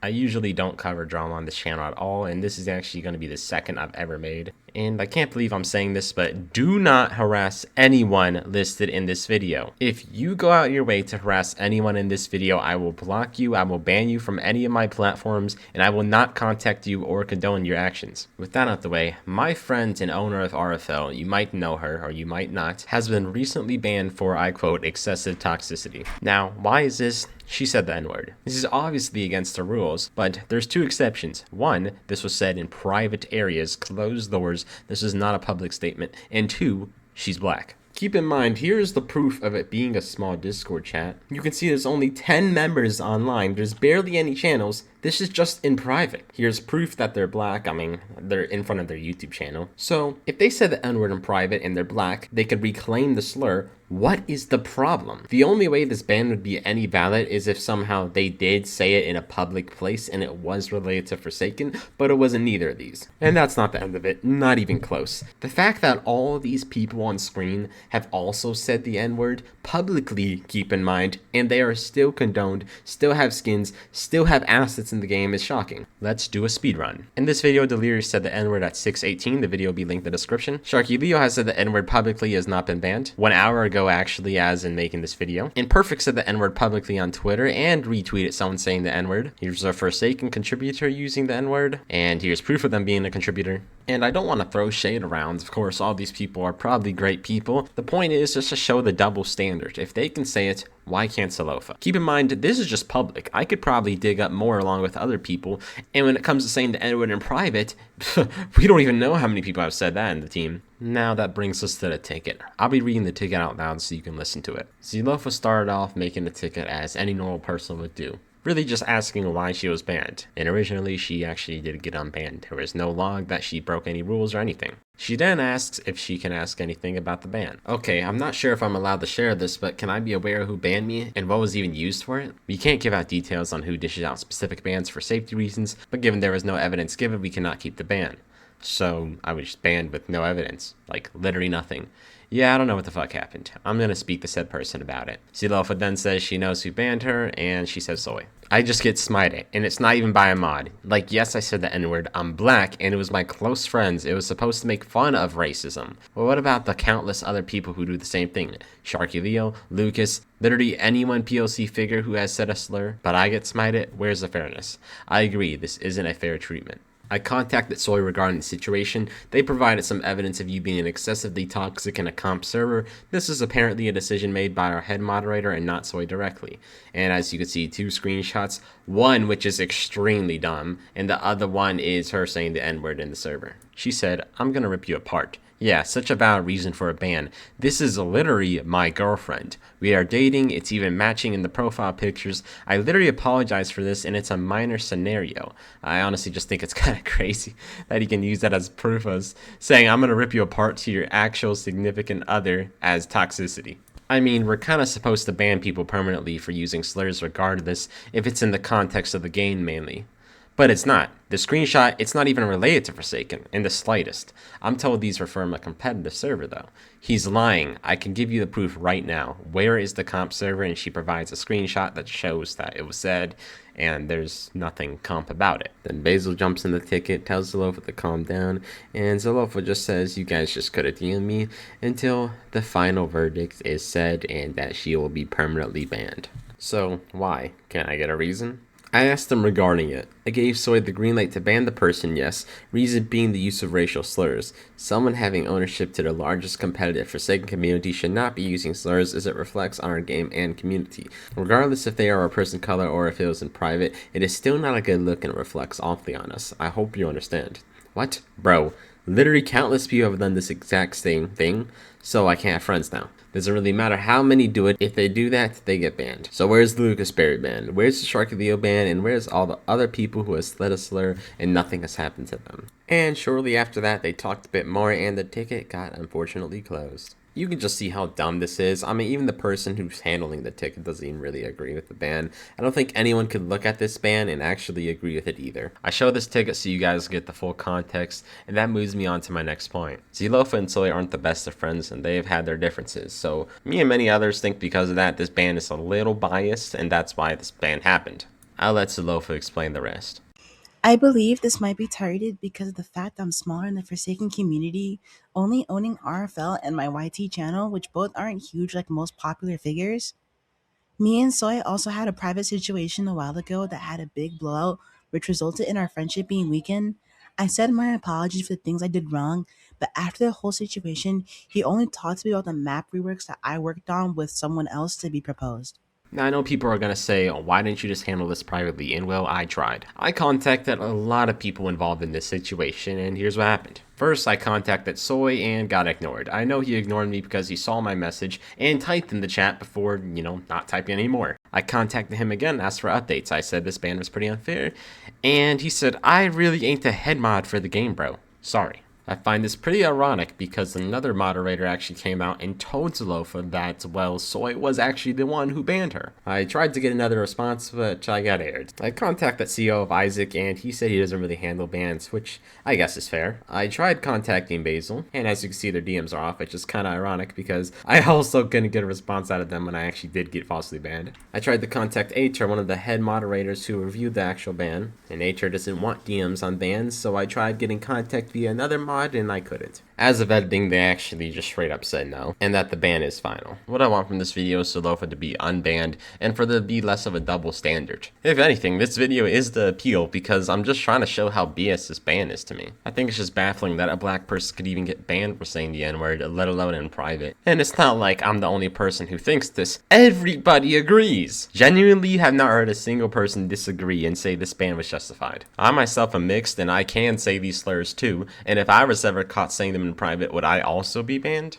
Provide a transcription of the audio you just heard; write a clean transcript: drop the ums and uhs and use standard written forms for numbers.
I usually don't cover drama on this channel at all, and this is actually going to be the second I've ever made. And I can't believe I'm saying this, but do not harass anyone listed in this video. If you go out your way to harass anyone in this video, I will block you, I will ban you from any of my platforms, and I will not contact you or condone your actions. With that out the way, my friend and owner of RFL, you might know her or you might not, has been recently banned for, I quote, excessive toxicity. Now, why is this? She said the N-word. This is obviously against the rules, but there's two exceptions. One, this was said in private areas, closed doors. This is not a public statement. And two, she's black. Keep in mind, here's the proof of it being a small Discord chat. You can see there's only 10 members online. There's barely any channels. This is just in private. Here's proof that they're black. I mean, they're in front of their YouTube channel. So if they said the N-word in private and they're black, they could reclaim the slur. What is the problem? The only way this ban would be any valid is if somehow they did say it in a public place and it was related to Forsaken, but it wasn't neither of these. And that's not the end of it, not even close. The fact that all these people on screen have also said the N-word publicly, keep in mind, and they are still condoned, still have skins, still have assets in the game is shocking. Let's do a speed run. In this video, Delirious said the N-word at 6:18. The video will be linked in the description. Sharky Leo has said the N-word publicly has not been banned. 1 hour ago, actually, as in making this video. And Perfect said the N-word publicly on Twitter and retweeted someone saying the N-word. Here's a Forsaken contributor using the N-word, and here's proof of them being a contributor. And I don't want to throw shade around. Of course, all these people are probably great people. The point is just to show the double standard. If they can say it, why can't Zelofa? Keep in mind, this is just public. I could probably dig up more along with other people. And when it comes to saying the N-word in private, we don't even know how many people have said that in the team. Now that brings us to the ticket. I'll be reading the ticket out loud so you can listen to it. Zelofa started off making the ticket as any normal person would do. Really just asking why she was banned, and originally she actually did get unbanned. There was no log that she broke any rules or anything. She then asks if she can ask anything about the ban. Okay, I'm not sure if I'm allowed to share this, but can I be aware who banned me and what was even used for it? We can't give out details on who dishes out specific bans for safety reasons, but given there was no evidence given, we cannot keep the ban. So I was banned with no evidence, like literally nothing. Yeah, I don't know what the fuck happened. I'm gonna speak to said person about it. Zelofa then says she knows who banned her, and she says soy. I just get smited, and it's not even by a mod. Like, yes, I said the N-word, I'm black, and it was my close friends. It was supposed to make fun of racism. Well, what about the countless other people who do the same thing? Sharky Leo, Lucas, literally anyone POC figure who has said a slur, but I get smited? Where's the fairness? I agree, this isn't a fair treatment. I contacted Soy regarding the situation. They provided some evidence of you being excessively toxic in a comp server. This is apparently a decision made by our head moderator and not Soy directly. And as you can see, 2 screenshots. One which is extremely dumb, and the other one is her saying the N-word in the server. She said, "I'm gonna rip you apart." Yeah, such a valid reason for a ban. This is literally my girlfriend. We are dating, it's even matching in the profile pictures. I literally apologize for this, and it's a minor scenario. I honestly just think it's kind of crazy that he can use that as proof as saying I'm gonna rip you apart to your actual significant other as toxicity. I mean, we're kind of supposed to ban people permanently for using slurs regardless if it's in the context of the game mainly. But it's not. The screenshot, it's not even related to Forsaken in the slightest. I'm told these were from a competitive server though. He's lying. I can give you the proof right now. Where is the comp server? And she provides a screenshot that shows that it was said, and there's nothing comp about it. Then Basil jumps in the ticket, tells Zelofa to calm down, and Zelofa just says you guys just could have DM'd me until the final verdict is said and that she will be permanently banned. So why? Can I get a reason? I asked them regarding it. I gave Soy the green light to ban the person, yes, reason being the use of racial slurs. Someone having ownership to the largest competitive Forsaken community should not be using slurs as it reflects on our game and community. Regardless if they are a person of color or if it was in private, it is still not a good look and it reflects awfully on us. I hope you understand. What? Bro, literally countless people have done this exact same thing, so I can't have friends now. Doesn't really matter how many do it. If they do that, they get banned. So where's the Lucas Berry ban? Where's the Sharky Leo ban? And where's all the other people who have slid a slur and nothing has happened to them? And shortly after that, they talked a bit more and the ticket got unfortunately closed. You can just see how dumb this is. I mean, even the person who's handling the ticket doesn't even really agree with the ban. I don't think anyone could look at this ban and actually agree with it either. I show this ticket so you guys get the full context, and that moves me on to my next point. Zelofa and Soy aren't the best of friends, and they've had their differences. So me and many others think because of that, this ban is a little biased, and that's why this ban happened. I'll let Zelofa explain the rest. I believe this might be targeted because of the fact I'm smaller in the Forsaken community, only owning RFL and my YT channel, which both aren't huge like most popular figures. Me and Soy also had a private situation a while ago that had a big blowout, which resulted in our friendship being weakened. I said my apologies for the things I did wrong, but after the whole situation, he only talked to me about the map reworks that I worked on with someone else to be proposed. Now, I know people are going to say, oh, why didn't you just handle this privately? And well, I tried. I contacted a lot of people involved in this situation, and here's what happened. First, I contacted Soy and got ignored. I know he ignored me because he saw my message and typed in the chat before, not typing anymore. I contacted him again, asked for updates. I said this ban was pretty unfair, and he said, I really ain't the head mod for the game, bro. Sorry. I find this pretty ironic because another moderator actually came out and told Zelofa that, well, Soy was actually the one who banned her. I tried to get another response, but I got aired. I contacted the CEO of Isaac, and he said he doesn't really handle bans, which I guess is fair. I tried contacting Basil, and as you can see, their DMs are off, which is kind of ironic because I also couldn't get a response out of them when I actually did get falsely banned. I tried to contact Ater, one of the head moderators who reviewed the actual ban, and Ater doesn't want DMs on bans, so I tried getting contact via another mod, and I couldn't. As of editing, they actually just straight up said no, and that the ban is final. What I want from this video is Zelofa to be unbanned, and for there to be less of a double standard. If anything, this video is the appeal because I'm just trying to show how BS this ban is to me. I think it's just baffling that a black person could even get banned for saying the N-word, let alone in private. And it's not like I'm the only person who thinks this. Everybody agrees! Genuinely have not heard a single person disagree and say this ban was justified. I myself am mixed, and I can say these slurs too, and if I was ever caught saying them in private, would I also be banned?